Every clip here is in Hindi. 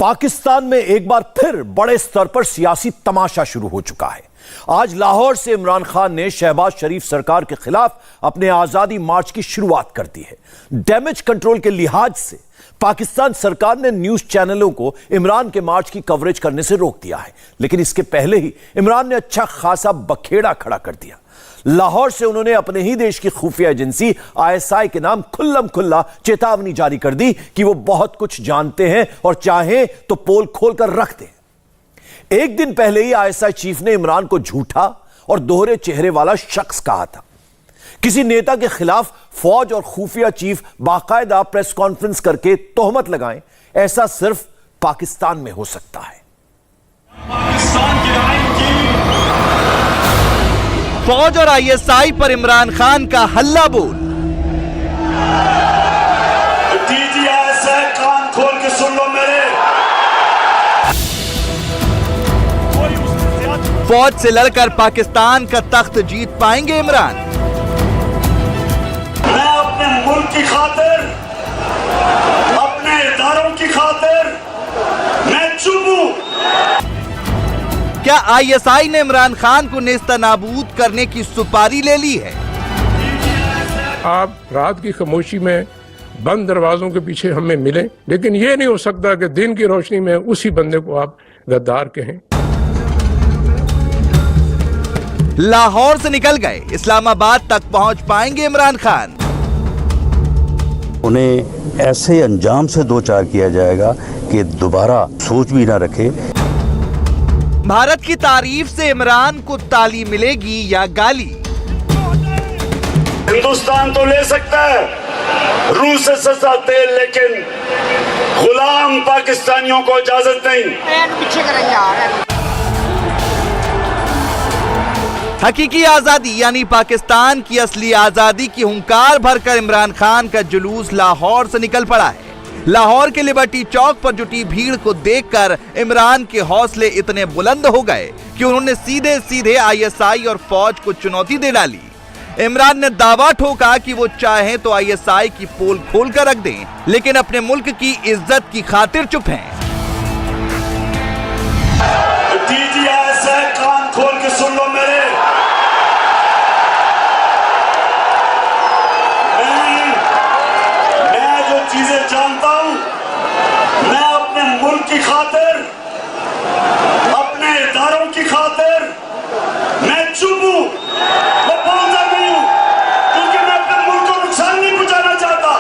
पाकिस्तान में एक बार फिर बड़े स्तर पर सियासी तमाशा शुरू हो चुका है। आज लाहौर से इमरान खान ने शहबाज शरीफ सरकार के खिलाफ अपने आजादी मार्च की शुरुआत कर दी है। डैमेज कंट्रोल के लिहाज से पाकिस्तान सरकार ने न्यूज चैनलों को इमरान के मार्च की कवरेज करने से रोक दिया है, लेकिन इसके पहले ही इमरान ने अच्छा खासा बखेड़ा खड़ा कर दिया। लाहौर से उन्होंने अपने ही देश की खुफिया एजेंसी ISI के नाम खुल्लम खुल्ला चेतावनी जारी कर दी कि वो बहुत कुछ जानते हैं और चाहें तो पोल खोलकर रख दें। एक दिन पहले ही ISI चीफ ने इमरान को झूठा और दोहरे चेहरे वाला शख्स कहा था। किसी नेता के खिलाफ फौज और खुफिया चीफ बाकायदा प्रेस कॉन्फ्रेंस करके तोहमत लगाएं, ऐसा सिर्फ पाकिस्तान में हो सकता है। फौज और ISI पर इमरान खान का हल्ला बोल। कान खोल के सुन लो मेरे। फौज से लड़कर पाकिस्तान का तख्त जीत पाएंगे इमरान। मैं अपने मुल्क की खातिर, अपने इदारों की खातिर मैं चुप हूं। क्या ISI ने इमरान खान को नेस्तनाबूद करने की सुपारी ले ली है? आप रात की खामोशी में बंद दरवाजों के पीछे हमें मिले, लेकिन यह नहीं हो सकता कि दिन की रोशनी में उसी बंदे को आप गद्दार कहें। लाहौर से निकल गए इस्लामाबाद तक पहुंच पाएंगे इमरान खान। उन्हें ऐसे अंजाम से दो चार किया जाएगा कि दोबारा सोच भी ना रखे। भारत की तारीफ से इमरान को ताली मिलेगी या गाली? हिंदुस्तान तो ले सकता है रूस से सस्ता तेल, लेकिन गुलाम पाकिस्तानियों को इजाजत नहीं। हकीकी आजादी यानी पाकिस्तान की असली आजादी की हुंकार भरकर इमरान खान का जुलूस लाहौर से निकल पड़ा है। लाहौर के लिबर्टी चौक पर जुटी भीड़ को देखकर इमरान के हौसले इतने बुलंद हो गए कि उन्होंने सीधे सीधे ISI और फौज को चुनौती दे डाली। इमरान ने दावा ठोका कि वो चाहें तो ISI की पोल खोलकर रख दें, लेकिन अपने मुल्क की इज्जत की खातिर चुप हैं। कान खोल के सुन लो मेरे। मैं जो चीजें जानता हूं, मैं अपने मुल्क की खातिर, अपने इदारों की खातिर मैं चुप हूं। मैं बोलता नहीं हूं क्योंकि मैं अपने मुल्क को नुकसान नहीं पहुंचाना चाहता।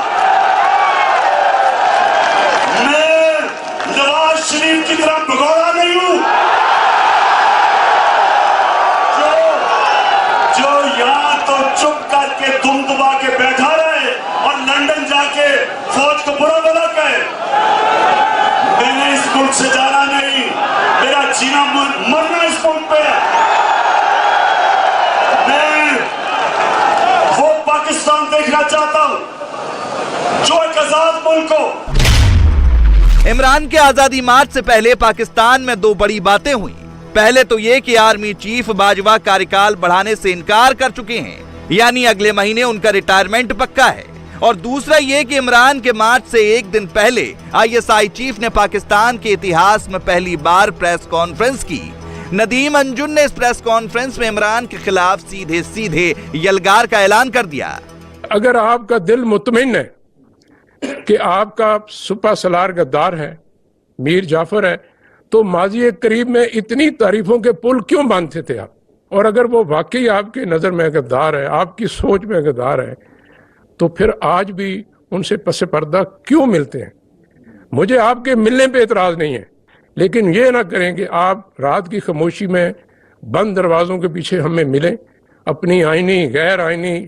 मैं नवाज शरीफ की तरह भगोड़ा नहीं हूं जो यहां तो चुप करके दुम दबा के बैठा रहे और लंदन जाके फौज को बुरा भला कहे। मैंने इस मुल्क से जाना नहीं, मेरा जीना मरना इस मुल्क पे है। मैं वो पाकिस्तान देखना चाहता हूं जो एक आजाद मुल्क हो। इमरान के आजादी मार्च से पहले पाकिस्तान में दो बड़ी बातें हुई। पहले तो ये कि आर्मी चीफ बाजवा कार्यकाल बढ़ाने से इनकार कर चुके हैं, यानी अगले महीने उनका रिटायरमेंट पक्का है। और दूसरा ये कि इमरान के मार्च से एक दिन पहले ISI चीफ ने पाकिस्तान के इतिहास में पहली बार प्रेस कॉन्फ्रेंस की। नदीम अंजुम ने इस प्रेस कॉन्फ्रेंस में इमरान के खिलाफ सीधे सीधे यलगार का ऐलान कर दिया। अगर आपका दिल मुतमिन है कि आपका सुपा सलार गद्दार है, मीर जाफर है, तो माजी करीब में इतनी तारीफों के पुल क्यों बांधते थे आप? और अगर वो वाकई आपकी नजर में गद्दार है, आपकी सोच में गद्दार है, तो फिर आज भी उनसे पसे पर्दा क्यों मिलते हैं? मुझे आपके मिलने पे एतराज नहीं है, लेकिन ये ना करें कि आप रात की खामोशी में बंद दरवाजों के पीछे हमें मिलें, अपनी आईनी गैर आईनी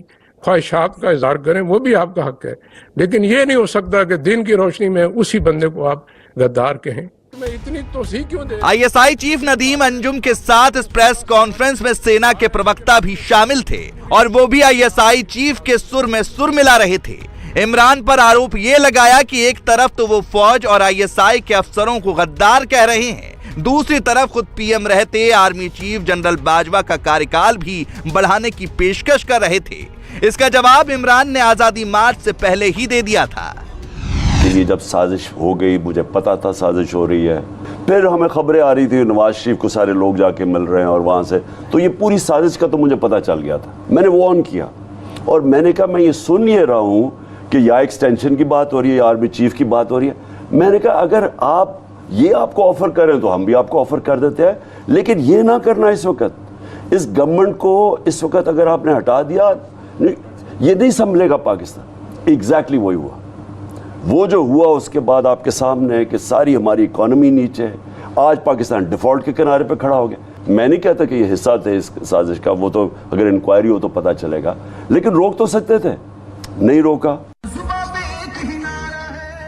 ख्वाहिशात का इजहार करें, वो भी आपका हक है। लेकिन ये नहीं हो सकता कि दिन की रोशनी में उसी बंदे को आप गद्दार कहें। इतनी तोसी क्यों दे? ISI चीफ नदीम अंजुम के साथ इस प्रेस कॉन्फ्रेंस में सेना के प्रवक्ता भी शामिल थे और वो भी ISI चीफ के सुर में सुर मिला रहे थे। इमरान पर आरोप ये लगाया कि एक तरफ तो वो फौज और ISI के अफसरों को गद्दार कह रहे हैं, दूसरी तरफ खुद PM रहते आर्मी चीफ जनरल बाजवा का कार्यकाल भी बढ़ाने की पेशकश कर रहे थे। इसका जवाब इमरान ने आजादी मार्च से पहले ही दे दिया था। लिए जब साजिश हो गई, मुझे पता था साजिश हो रही है। फिर हमें खबरें आ रही थी नवाज शरीफ को सारे लोग जाके मिल रहे हैं और वहाँ से, तो ये पूरी साजिश का तो मुझे पता चल गया था। मैंने वो ऑन किया और मैंने कहा मैं ये सुन ये रहा हूँ कि या एक्सटेंशन की बात हो रही है या आर्मी चीफ की बात हो रही है। मैंने कहा अगर आप ये आपको ऑफर करें तो हम भी आपको ऑफर कर देते हैं, लेकिन ये ना करना इस वक्त। इस गवर्नमेंट को इस वक्त अगर आपने हटा दिया, ये नहीं संभलेगा पाकिस्तान। एग्जैक्टली वही हुआ। वो जो हुआ उसके बाद आपके सामने है कि सारी हमारी इकोनॉमी नीचे है। आज पाकिस्तान डिफॉल्ट के किनारे पे खड़ा हो गया। मैं नहीं कहता कि ये हिस्सा थे इस साजिश का, वो तो अगर इंक्वायरी हो तो पता चलेगा, लेकिन रोक तो सकते थे, नहीं रोका।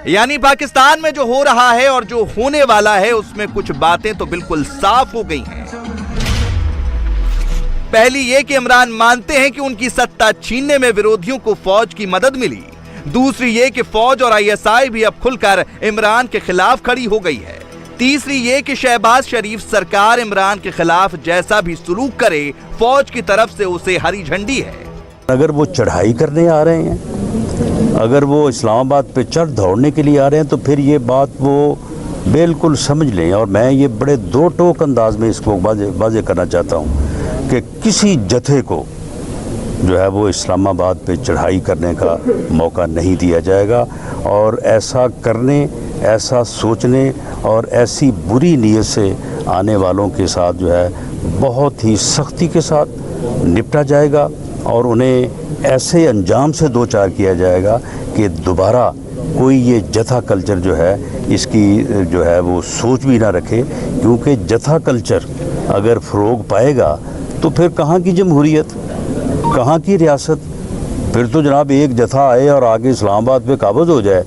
यानी पाकिस्तान में जो हो रहा है और जो होने वाला है उसमें कुछ बातें तो बिल्कुल साफ हो गई हैं। पहली ये कि इमरान मानते हैं कि उनकी सत्ता छीनने में विरोधियों को फौज की मदद मिली। दूसरी ये कि फौज और आईएसआई भी अब खुलकर इमरान के खिलाफ खड़ी हो गई है। तीसरी ये कि शहबाज शरीफ सरकार इमरान के खिलाफ जैसा भी सलूक करे, फौज की तरफ से उसे हरी झंडी है। अगर वो चढ़ाई करने आ रहे हैं, अगर वो इस्लामाबाद पे चढ़ दौड़ने के लिए आ रहे हैं, तो फिर ये बात वो बिल्कुल समझ लें। और मैं ये बड़े दो टोक अंदाज में इसको वाज़ेह करना चाहता हूँ कि किसी जत्थे को जो है वो इस्लामाबाद पे चढ़ाई करने का मौका नहीं दिया जाएगा। और ऐसा करने, ऐसा सोचने और ऐसी बुरी नीयत से आने वालों के साथ जो है बहुत ही सख्ती के साथ निपटा जाएगा और उन्हें ऐसे अंजाम से दो चार किया जाएगा कि दोबारा कोई ये जथा कल्चर जो है इसकी जो है वो सोच भी ना रखे। क्योंकि जथा कल्चर अगर फ़रोग पाएगा तो फिर कहाँ की जमहूरियत, कहाँ की रियासत। फिर तो जनाब एक जथा आए और आगे इस्लामाबाद पे काबज़ हो जाए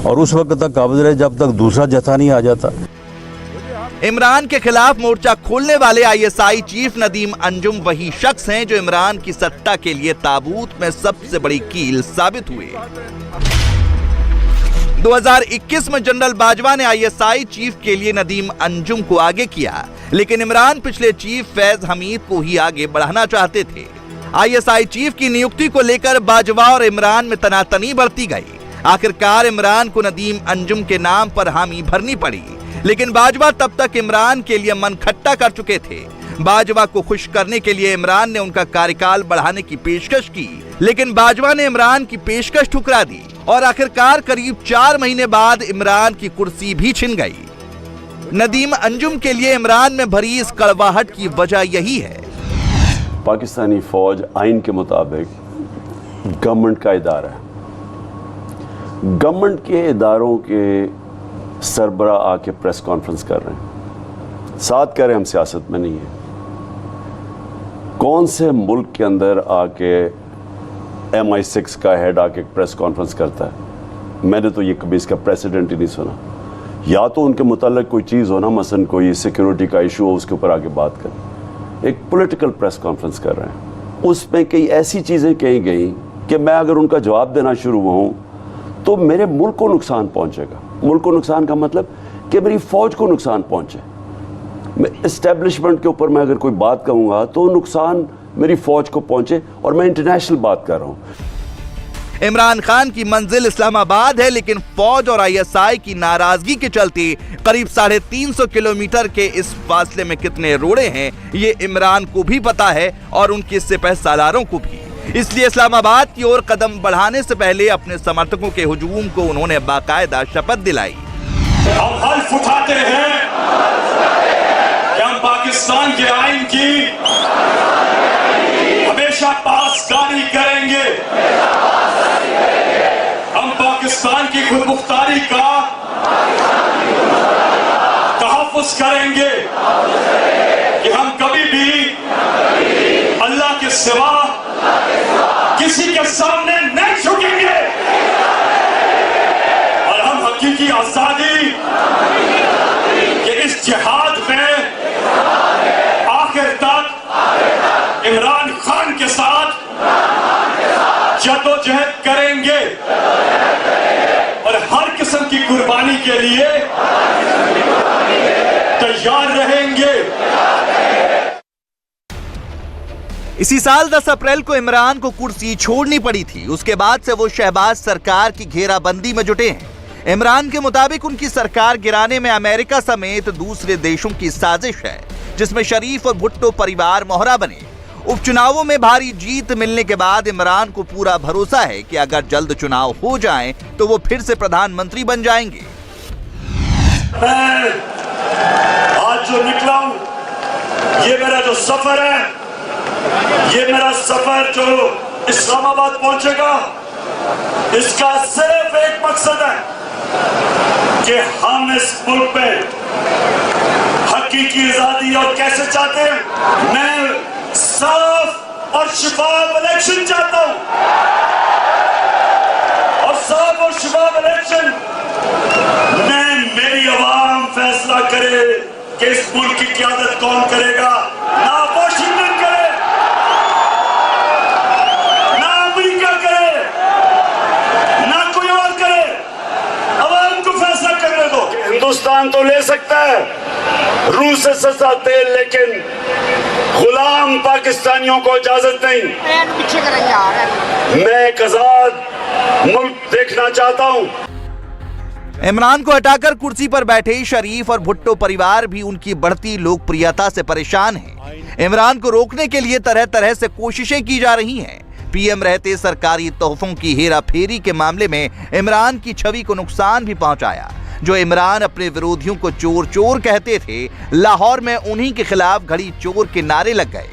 और उस वक्त तक काबज़ रहे जब तक दूसरा जथा नहीं आ जाता। इमरान के खिलाफ मोर्चा खोलने वाले आईएसआई चीफ नदीम अंजुम वही शख्स हैं जो इमरान की सत्ता के लिए ताबूत में सबसे बड़ी कील साबित हुए। 2021 में जनरल बाजवा ने आईएसआई चीफ के लिए नदीम अंजुम को आगे किया, लेकिन इमरान पिछले चीफ फैज हमीद को ही आगे बढ़ाना चाहते थे। आईएसआई चीफ की नियुक्ति को लेकर बाजवा और इमरान में तनातनी बढ़ती गई। आखिरकार इमरान को नदीम अंजुम के नाम पर हामी भरनी पड़ी, लेकिन बाजवा तब तक इमरान के लिए मन खट्टा कर चुके थे। बाजवा को खुश करने के लिए इमरान ने उनका कार्यकाल बढ़ाने की पेशकश की, लेकिन बाजवा ने इमरान की पेशकश ठुकरा दी और आखिरकार करीब 4 महीने बाद इमरान की कुर्सी भी छिन गई। नदीम अंजुम के लिए इमरान में भरी इस कड़वाहट की वजह यही है। पाकिस्तानी फौज आइन के मुताबिक गवर्नमेंट का इदारा है। गवर्नमेंट के इदारों के सरबरा आके प्रेस कॉन्फ्रेंस कर रहे हैं, साथ कह रहे हैं हम सियासत में नहीं है। कौन से मुल्क के अंदर आके MI6 का हेड आके प्रेस कॉन्फ्रेंस करता है? मैंने तो ये कभी इसका प्रेसिडेंट ही नहीं सुना। या तो उनके मुताल्लिक कोई चीज़ हो ना, मसलन कोई सिक्योरिटी का इशू हो, उसके ऊपर आके बात करें। एक पॉलिटिकल प्रेस कॉन्फ्रेंस कर रहे हैं, उसमें कई ऐसी चीज़ें कही गई कि मैं अगर उनका जवाब देना शुरू हूँ तो मेरे मुल्क को नुकसान पहुँचेगा। मुल्क को नुकसान का मतलब कि मेरी फौज को नुकसान पहुंचे। मैं इस्टेब्लिशमेंट के ऊपर मैं अगर कोई बात कहूँगा तो नुकसान मेरी फौज को पहुंचे, और मैं इंटरनेशनल बात कर रहा हूँ। इमरान खान की मंजिल इस्लामाबाद है, लेकिन फौज और आईएसआई की नाराजगी के चलते करीब 350 किलोमीटर के इस फासले में कितने रोड़े हैं ये इमरान को भी पता है और उनके सिपह सालारों को भी। इसलिए इस्लामाबाद की ओर कदम बढ़ाने से पहले अपने समर्थकों के हुजूम को उन्होंने बाकायदा शपथ दिलाई। हम हल्फ उठाते हैं कि हम पाकिस्तान के आइन की हमेशा पासदारी करेंगे। हम पाकिस्तान की खुदमुख्तारी का तहफ़्फ़ुज़ करेंगे कि हम कभी भी अल्लाह के सिवा किसी के सामने नहीं झुकेंगे और हम हकीकी आजादी के इस जिहाद में आखिर तक इमरान खान के साथ जद्दोजहद करेंगे और हर किस्म की कुर्बानी के लिए तैयार रहेंगे। इसी साल 10 अप्रैल को इमरान को कुर्सी छोड़नी पड़ी थी। उसके बाद से वो शहबाज सरकार की घेराबंदी में जुटे हैं। इमरान के मुताबिक उनकी सरकार गिराने में अमेरिका समेत दूसरे देशों की साजिश है, जिसमें शरीफ और भुट्टो परिवार मोहरा बने। उपचुनावों में भारी जीत मिलने के बाद इमरान को पूरा भरोसा है कि अगर जल्द चुनाव हो जाएं तो वो फिर से प्रधानमंत्री बन जाएंगे। मैं आज जो निकला हूं, ये मेरा जो सफर है, ये मेरा सफर जो इस्लामाबाद पहुंचेगा, इसका सिर्फ एक मकसद है कि हम इस मुल्क में हकीकी आजादी और कैसे चाहते हैं। मैं साफ और शफाफ इलेक्शन चाहता हूं, और साफ और शफाफ इलेक्शन में मेरी आवाम फैसला करे कि इस मुल्क की क़यादत कौन करेगा। ना वाशिंगटन करे, ना अमेरिका करे, ना कोई और करे, आवाम को फैसला करने दो। हिंदुस्तान तो ले सकता है रूस से सस्ता तेल, लेकिन गुलाम पाकिस्तानियों को इजाजत नहीं। मैं एक आजाद मुल्क देखना चाहता हूं। इमरान को हटाकर कुर्सी पर बैठे शरीफ और भुट्टो परिवार भी उनकी बढ़ती लोकप्रियता से परेशान हैं। इमरान को रोकने के लिए तरह तरह से कोशिशें की जा रही हैं। पीएम रहते सरकारी तोहफों की हेराफेरी के मामले में इमरान की छवि को नुकसान भी पहुंचाया। जो इमरान अपने विरोधियों को चोर चोर कहते थे, लाहौर में उन्हीं के खिलाफ घड़ी चोर के नारे लग गए।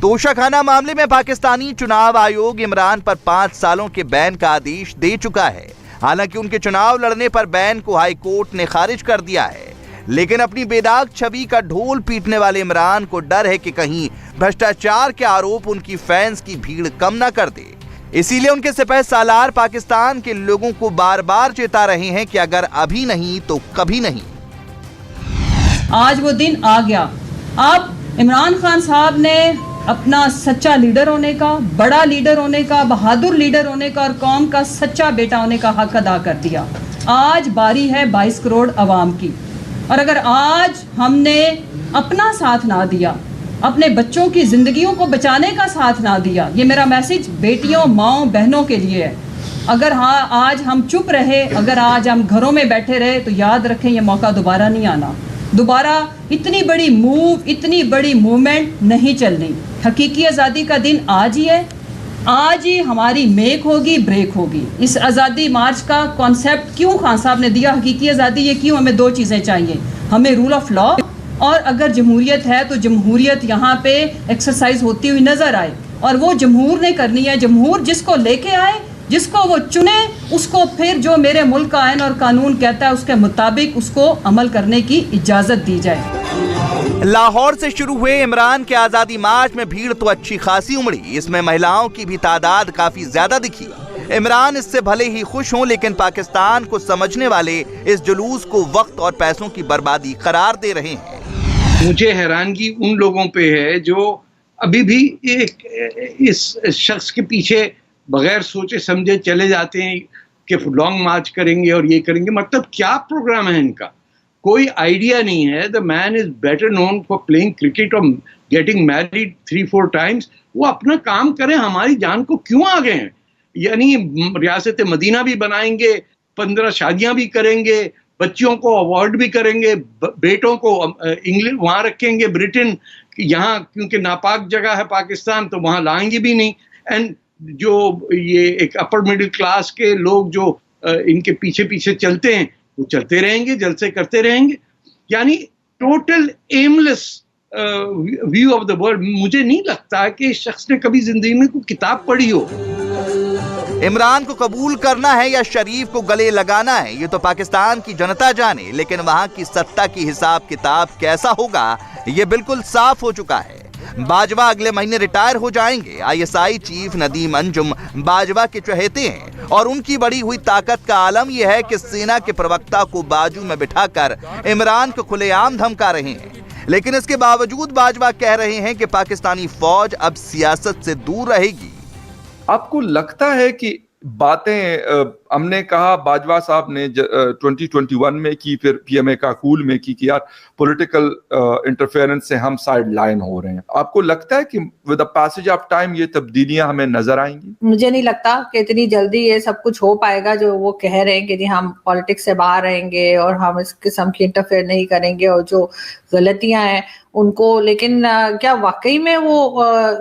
तोशाखाना मामले में पाकिस्तानी चुनाव आयोग इमरान पर 5 सालों के बैन का आदेश दे चुका है। हालांकि उनके चुनाव लड़ने पर बैन को हाई कोर्ट ने खारिज कर दिया है, लेकिन अपनी बेदाग छवि का ढोल पीटने वाले इमरान को डर है कि कहीं भ्रष्टाचार के आरोप उनकी फैंस की भीड़ कम ना कर दे। इसीलिए उनके सिपह सालार पाकिस्तान के लोगों को बार बार चेता रहे हैं कि अगर अभी नहीं तो कभी नहीं। आज वो दिन आ गया। अब इमरान खान साहब ने अपना सच्चा लीडर होने का, बड़ा लीडर होने का, बहादुर लीडर होने का और कौम का सच्चा बेटा होने का हक अदा कर दिया। आज बारी है 22 करोड़ अवाम की, और अगर आज हमने अपना साथ ना दिया, अपने बच्चों की जिंदगियों को बचाने का साथ ना दिया, ये मेरा मैसेज बेटियों, माओ, बहनों के लिए है। अगर हाँ आज हम चुप रहे, अगर आज हम घरों में बैठे रहे, तो याद रखें ये मौका दोबारा नहीं आना। दोबारा इतनी बड़ी मूव, इतनी बड़ी मूवमेंट नहीं चलनी। हकीकी आज़ादी का दिन आज ही है। आज ही हमारी मेक होगी, ब्रेक होगी। इस आज़ादी मार्च का कॉन्सेप्ट क्यों खान साहब ने दिया, हकीकी आज़ादी, ये क्यों? हमें 2 चीज़ें चाहिए, हमें रूल ऑफ लॉ, और अगर जमहूरियत है तो जमहूरियत यहाँ पे एक्सरसाइज होती हुई नजर आए, और वो जमहूर ने करनी है। जमहूर जिसको लेके आए, जिसको वो चुने, उसको फिर जो मेरे मुल्क का आईन और कानून कहता है उसके मुताबिक उसको अमल करने की इजाजत दी जाए। लाहौर से शुरू हुए इमरान के आजादी मार्च में भीड़ तो अच्छी खासी उमड़ी। इसमें महिलाओं की भी तादाद काफी ज्यादा दिखी। इमरान इससे भले ही खुश हों, लेकिन पाकिस्तान को समझने वाले इस जुलूस को वक्त और पैसों की बर्बादी करार दे रहे हैं। मुझे हैरानगी उन लोगों पे है जो अभी भी इस शख्स के पीछे बगैर सोचे समझे चले जाते हैं कि लॉन्ग मार्च करेंगे और ये करेंगे। मतलब क्या प्रोग्राम है इनका? कोई आइडिया नहीं है। The man is better known for playing cricket और गेटिंग मैरिड 3-4 टाइम्स। वो अपना काम करें, हमारी जान को क्यों आ गए हैं? यानी रियासत मदीना भी बनाएंगे, 15 शादियां भी करेंगे, बच्चियों को अवार्ड भी करेंगे, बेटों को इंग्लैंड वहाँ रखेंगे, ब्रिटेन यहाँ, क्योंकि नापाक जगह है पाकिस्तान, तो वहाँ लाएंगे भी नहीं। एंड जो ये एक अपर मिडिल क्लास के लोग जो इनके पीछे पीछे चलते हैं, वो चलते रहेंगे, जलसे करते रहेंगे। यानी total aimless view of the world. मुझे नहीं लगता कि इस शख्स ने कभी जिंदगी में कोई किताब पढ़ी हो। इमरान को कबूल करना है या शरीफ को गले लगाना है, ये तो पाकिस्तान की जनता जाने, लेकिन वहां की सत्ता की हिसाब किताब कैसा होगा, ये बिल्कुल साफ हो चुका है। बाजवा अगले महीने रिटायर हो जाएंगे। आईएसआई चीफ नदीम अंजुम बाजवा के चहेते हैं और उनकी बढ़ी हुई ताकत का आलम यह है कि सेना के प्रवक्ता को बाजू में बिठाकर इमरान को खुलेआम धमका रहे हैं। लेकिन इसके बावजूद बाजवा कह रहे हैं कि पाकिस्तानी फौज अब सियासत से दूर रहेगी। आपको लगता है कि बातें हमने कहा बाजवा साहब ने 2021 में की, फिर पीएमए काकूल में की कि यार पॉलिटिकल इंटरफेरेंस से हम साइड लाइन हो रहे हैं। आपको लगता है कि with the passage of time ये तब्दीलियां हमें नजर आएंगी? मुझे नहीं लगता कि इतनी जल्दी ये सब कुछ हो पाएगा जो वो कह रहे हैं कि जी हम पॉलिटिक्स से बाहर रहेंगे और हम इस किस्म की इंटरफेयर नहीं करेंगे और जो गलतियां हैं उनको, लेकिन क्या वाकई में वो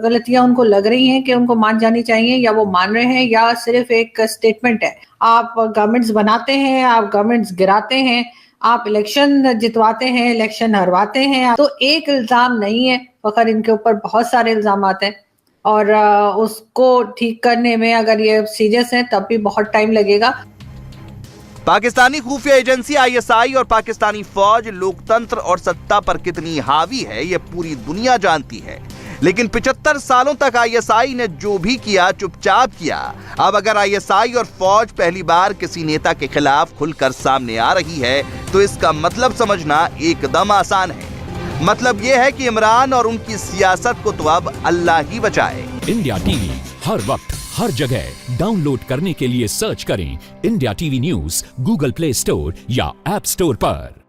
गलतियां उनको लग रही हैं कि उनको मान जानी चाहिए, या वो मान रहे हैं, या सिर्फ एक स्टेटमेंट है? आप गवर्नमेंट्स बनाते हैं, आप गवर्नमेंट्स गिराते हैं, आप इलेक्शन जितवाते हैं, इलेक्शन हरवाते हैं, तो एक इल्जाम नहीं है, फखर इनके ऊपर बहुत सारे इल्जाम आते हैं और उसको ठीक करने में अगर ये सीरियस है तब भी बहुत टाइम लगेगा। पाकिस्तानी खुफिया एजेंसी आईएसआई और पाकिस्तानी फौज लोकतंत्र और सत्ता पर कितनी हावी है ये पूरी दुनिया जानती है, लेकिन 75 सालों तक आईएसआई ने जो भी किया चुपचाप किया। अब अगर आईएसआई और फौज पहली बार किसी नेता के खिलाफ खुलकर सामने आ रही है तो इसका मतलब समझना एकदम आसान है। मतलब यह है कि इमरान और उनकी सियासत को तो अब अल्लाह ही बचाए। इंडिया टीवी हर वक्त हर जगह डाउनलोड करने के लिए सर्च करें India TV news Google play store या ऐप स्टोर पर।